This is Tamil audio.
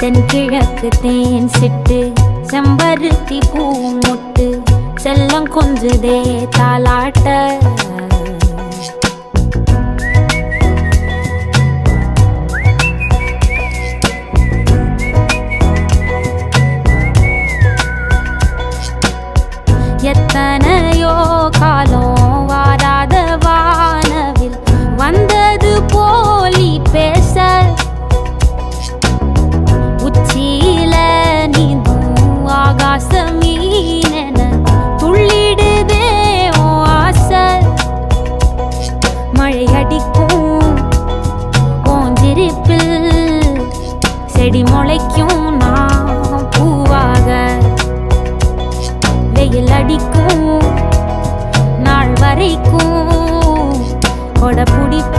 தென்கிழக்கு தேன் சிட்டு செம்பருத்தி பூ முட்டு செல்லம் கொஞ்சுதே தாலாட்ட எத்தனையோ காலம் வாராத வானவில் வந்தது போலி பேச உச்சியில நீந்தும் ஆகாச மீனென துள்ளிடுதே ஆசை மழை அடிக்கும் ஓஞ்சிருப்பில் செடி முளைக்கும் நான் பூவாக வெயில் அடிக்கும் நாள் வரைக்கும் கொடை பிடிப்ப